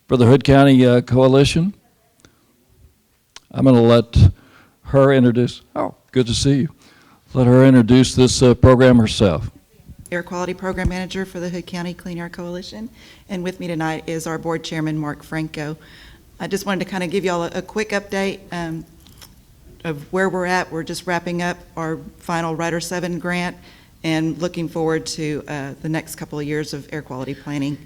for the Hood County Coalition. I'm going to let her introduce. Oh, good to see you. Let her introduce this program herself. Air Quality Program Manager for the Hood County Clean Air Coalition, and with me tonight is our Board Chairman, Mark Franco. I just wanted to kind of give you all a quick update of where we're at. We're just wrapping up our final Rider 7 grant and looking forward to the next couple of years of air quality planning.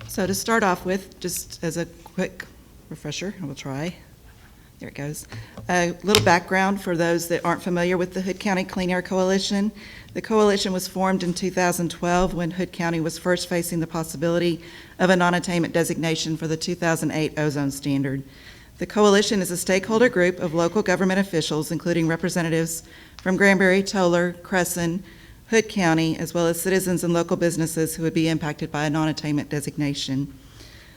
So to start off with, just as a quick refresher, I will try. There it goes. A little background for those that aren't familiar with the Hood County Clean Air Coalition. The coalition was formed in 2012 when Hood County was first facing the possibility of a non-attainment designation for the 2008 ozone standard. The coalition is a stakeholder group of local government officials, including representatives from Granbury, Toller, Crescent, Hood County, as well as citizens and local businesses who would be impacted by a non-attainment designation.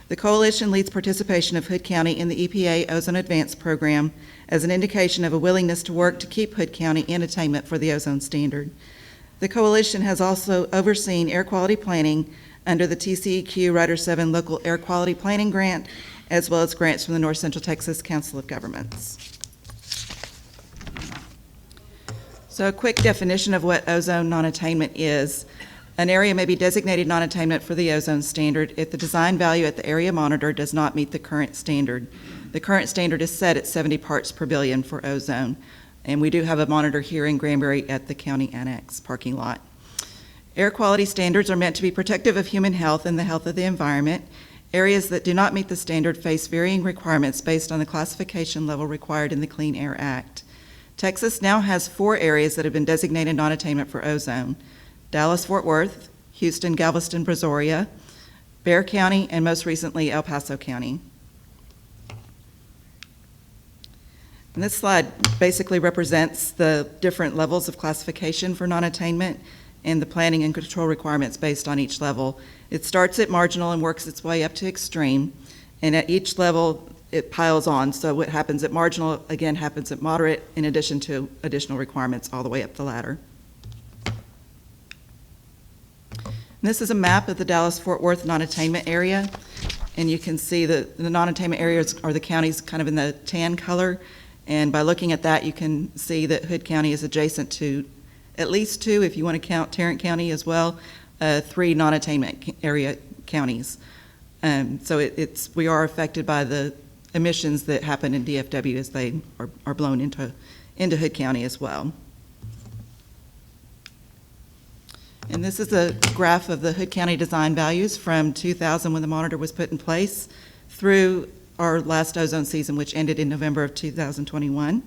The coalition leads participation of Hood County in the EPA Ozone Advance Program as an indication of a willingness to work to keep Hood County in attainment for the ozone standard. The coalition has also overseen air quality planning under the TCEQ Rider 7 Local Air Quality Planning Grant, as well as grants from the North Central Texas Council of Governments. So a quick definition of what ozone non-attainment is. An area may be designated non-attainment for the ozone standard if the design value at the area monitor does not meet the current standard. The current standard is set at 70 parts per billion for ozone, and we do have a monitor here in Granbury at the County Annex parking lot. Air quality standards are meant to be protective of human health and the health of the environment. Areas that do not meet the standard face varying requirements based on the classification level required in the Clean Air Act. Texas now has 4 areas that have been designated non-attainment for ozone: Dallas-Fort Worth, Houston, Galveston, Brazoria, Bexar County, and most recently El Paso County. And this slide basically represents the different levels of classification for non-attainment and the planning and control requirements based on each level. It starts at marginal and works its way up to extreme, and at each level it piles on. So what happens at marginal, again, happens at moderate, in addition to additional requirements all the way up the ladder. And this is a map of the Dallas-Fort Worth non-attainment area, and you can see that the non-attainment areas are the counties kind of in the tan color, and by looking at that you can see that Hood County is adjacent to at least 2, if you want to count Tarrant County as well, 3 non-attainment area counties. So we are affected by the emissions that happen in DFW as they are blown into Hood County as well. And this is a graph of the Hood County design values from 2000 when the monitor was put in place through our last ozone season, which ended in November of 2021.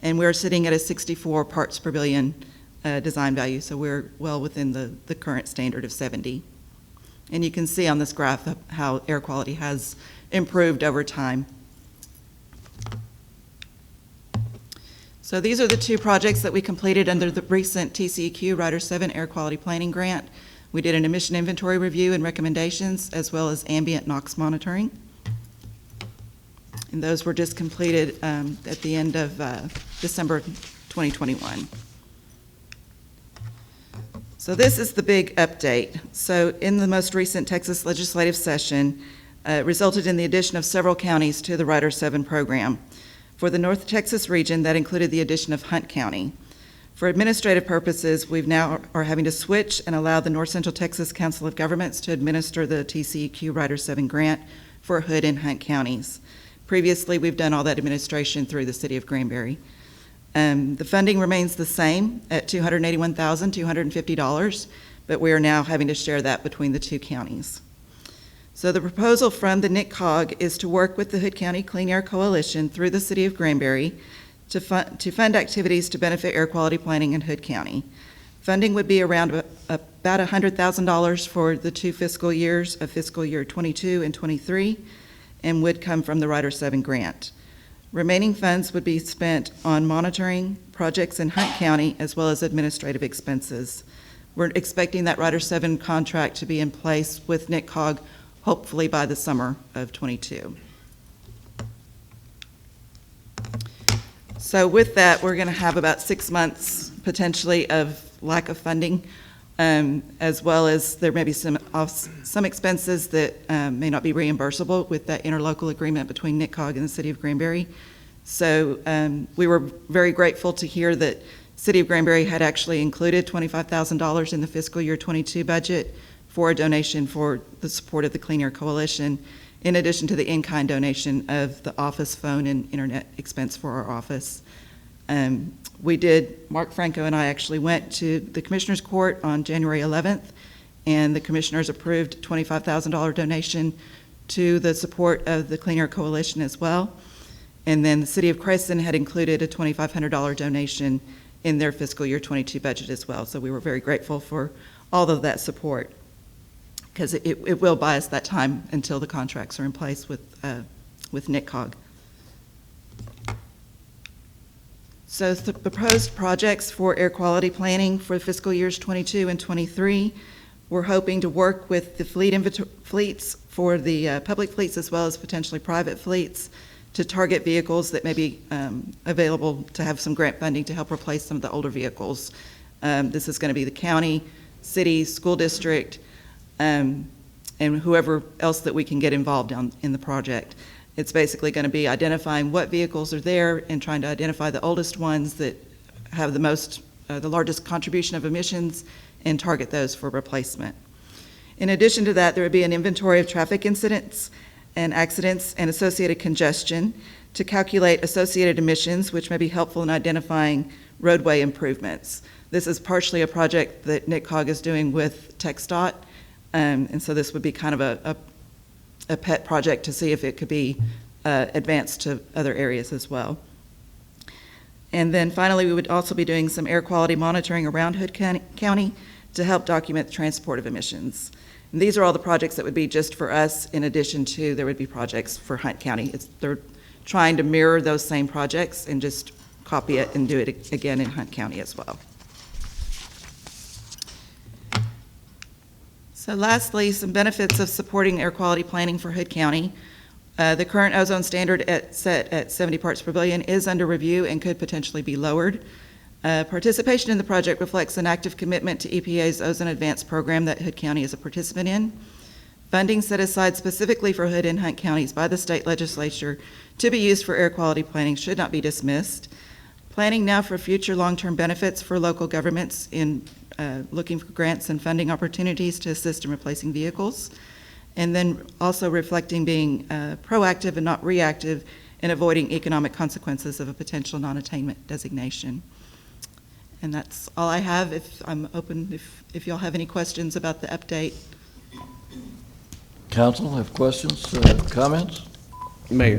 And we're sitting at a 64 parts per billion design value, so we're well within the current standard of 70. And you can see on this graph how air quality has improved over time. So these are the 2 projects that we completed under the recent TCEQ Rider 7 Air Quality Planning Grant. We did an emission inventory review and recommendations, as well as ambient NOx monitoring. And those were just completed at the end of December 2021. So this is the big update. So in the most recent Texas legislative session, it resulted in the addition of several counties to the Rider 7 program. For the North Texas region, that included the addition of Hunt County. For administrative purposes, we've now are having to switch and allow the North Central Texas Council of Governments to administer the TCEQ Rider 7 grant for Hood and Hunt counties. Previously, we've done all that administration through the city of Granbury. The funding remains the same at $281,250, but we are now having to share that between the 2 counties. So the proposal from the NICCOG is to work with the Hood County Clean Air Coalition through the city of Granbury to fund activities to benefit air quality planning in Hood County. Funding would be around about $100,000 for the 2 fiscal years of fiscal year 22 and 23, and would come from the Rider 7 grant. Remaining funds would be spent on monitoring projects in Hunt County as well as administrative expenses. We're expecting that Rider 7 contract to be in place with NICCOG hopefully by the summer of 22. So with that, we're going to have about 6 months potentially of lack of funding as well as there may be some expenses that may not be reimbursable with that interlocal agreement between NICCOG and the City of Granbury. So we were very grateful to hear that City of Granbury had actually included $25,000 in the fiscal year 22 budget for a donation for the support of the Clean Air Coalition, in addition to the in-kind donation of the office phone and internet expense for our office. Mark Franco and I actually went to the Commissioners Court on January 11th, and the Commissioners approved $25,000 donation to the support of the Clean Air Coalition as well. And then the City of Crescent had included a $2,500 donation in their fiscal year 22 budget as well. So we were very grateful for all of that support, because it will buy us that time until the contracts are in place with NICCOG. So the proposed projects for air quality planning for fiscal years 22 and 23, we're hoping to work with the fleets for the public fleets as well as potentially private fleets to target vehicles that may be available to have some grant funding to help replace some of the older vehicles. This is going to be the county, city, school district, and whoever else that we can get involved in the project. It's basically going to be identifying what vehicles are there and trying to identify the oldest ones that have the largest contribution of emissions and target those for replacement. In addition to that, there would be an inventory of traffic incidents and accidents and associated congestion to calculate associated emissions, which may be helpful in identifying roadway improvements. This is partially a project that NICCOG is doing with TxDOT, and so this would be kind of a pet project to see if it could be advanced to other areas as well. And then finally, we would also be doing some air quality monitoring around Hood County to help document the transport of emissions. And these are all the projects that would be just for us, in addition to there would be projects for Hunt County. They're trying to mirror those same projects and just copy it and do it again in Hunt County as well. So lastly, some benefits of supporting air quality planning for Hood County. The current ozone standard set at 70 parts per billion is under review and could potentially be lowered. Participation in the project reflects an active commitment to EPA's Ozone Advanced program that Hood County is a participant in. Funding set aside specifically for Hood and Hunt counties by the state legislature to be used for air quality planning should not be dismissed. Planning now for future long-term benefits for local governments in looking for grants and funding opportunities to assist in replacing vehicles, and then also reflecting being proactive and not reactive in avoiding economic consequences of a potential non-attainment designation. And that's all I have. I'm open if y'all have any questions about the update. Council, have questions, comments? Mayor,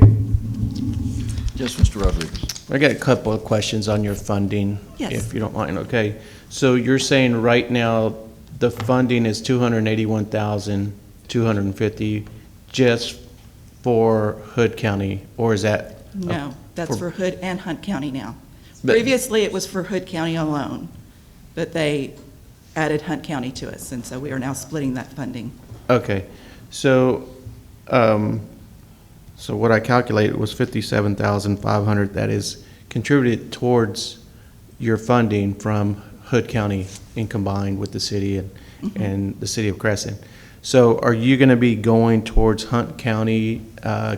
Yes, Mr. Rodriguez. I got a couple of questions on your funding, Yes. if you don't mind. Okay, so you're saying right now the funding is $281,250 just for Hood County, or is that? No, that's for Hood and Hunt County now. But- Previously, it was for Hood County alone, but they added Hunt County to us, and so we are now splitting that funding. Okay, so so what I calculated was $57,500 that is contributed towards your funding from Hood County in combined with the city and the city of Crescent. So are you going to be going towards Hunt County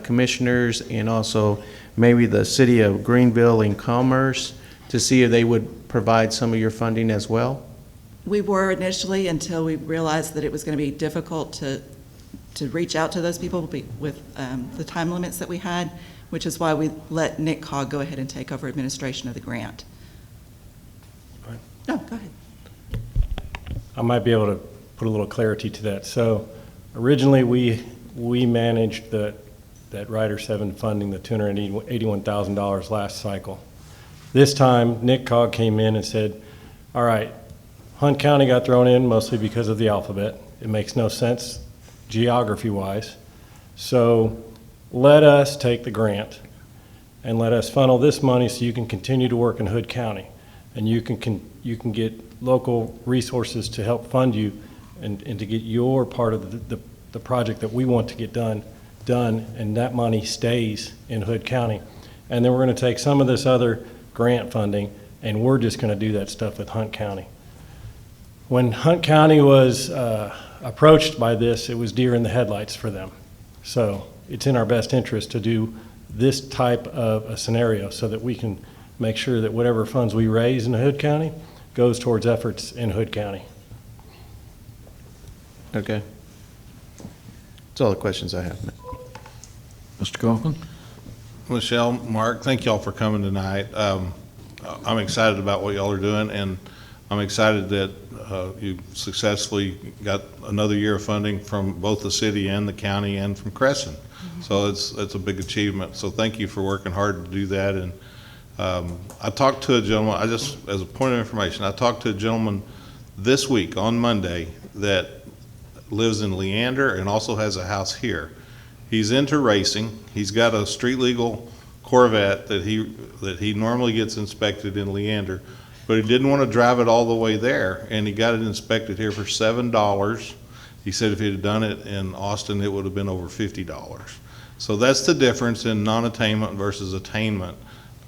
commissioners and also maybe the city of Greenville and Commerce to see if they would provide some of your funding as well? We were initially, until we realized that it was going to be difficult to reach out to those people with the time limits that we had, which is why we let NICCOG go ahead and take over administration of the grant. Right. No, go ahead. I might be able to put a little clarity to that. So originally, we managed that Rider 7 funding, the $281,000 last cycle. This time, NICCOG came in and said, all right, Hunt County got thrown in mostly because of the alphabet. It makes no sense geography-wise. So let us take the grant and let us funnel this money so you can continue to work in Hood County. And you can get local resources to help fund you and to get your part of the project that we want to get done, and that money stays in Hood County. And then we're going to take some of this other grant funding, and we're just going to do that stuff with Hunt County. When Hunt County was approached by this, it was deer in the headlights for them. So it's in our best interest to do this type of a scenario so that we can make sure that whatever funds we raise in Hood County goes towards efforts in Hood County. Okay. That's all the questions I have. Mr. Coughlin? Michelle, Mark, thank y'all for coming tonight. I'm excited about what y'all are doing, and I'm excited that you successfully got another year of funding from both the city and the county and from Crescent. So it's a big achievement. So thank you for working hard to do that. And I talked to a gentleman, as a point of information, I talked to a gentleman this week on Monday that lives in Leander and also has a house here. He's into racing. He's got a street legal Corvette that he normally gets inspected in Leander, but he didn't want to drive it all the way there, and he got it inspected here for $7. He said if he had done it in Austin, it would have been over $50. So that's the difference in non-attainment versus attainment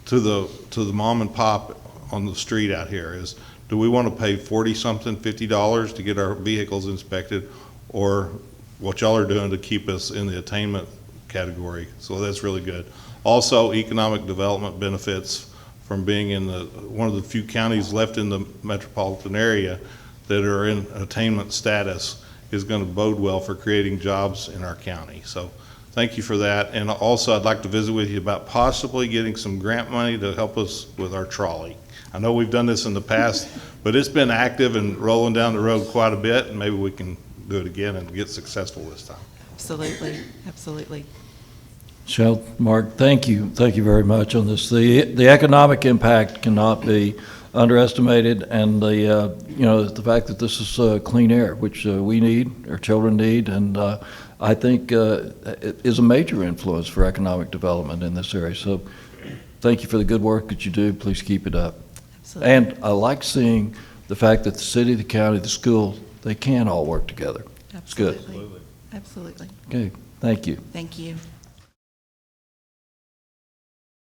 to the mom and pop on the street out here is, do we want to pay 40-something, $50 to get our vehicles inspected, or what y'all are doing to keep us in the attainment category? So that's really good. Also, economic development benefits from being in one of the few counties left in the metropolitan area that are in attainment status is going to bode well for creating jobs in our county. So thank you for that. And also, I'd like to visit with you about possibly getting some grant money to help us with our trolley. I know we've done this in the past, but it's been active and rolling down the road quite a bit, and maybe we can do it again and get successful this time. Absolutely, absolutely. Michelle, Mark, thank you very much on this. The economic impact cannot be underestimated, and the fact that this is clean air, which we need, our children need, and I think it is a major influence for economic development in this area. So thank you for the good work that you do. Please keep it up. Absolutely. And I like seeing the fact that the city, the county, the school, they can all work together. It's good. Absolutely. Absolutely. Okay, thank you. Thank you.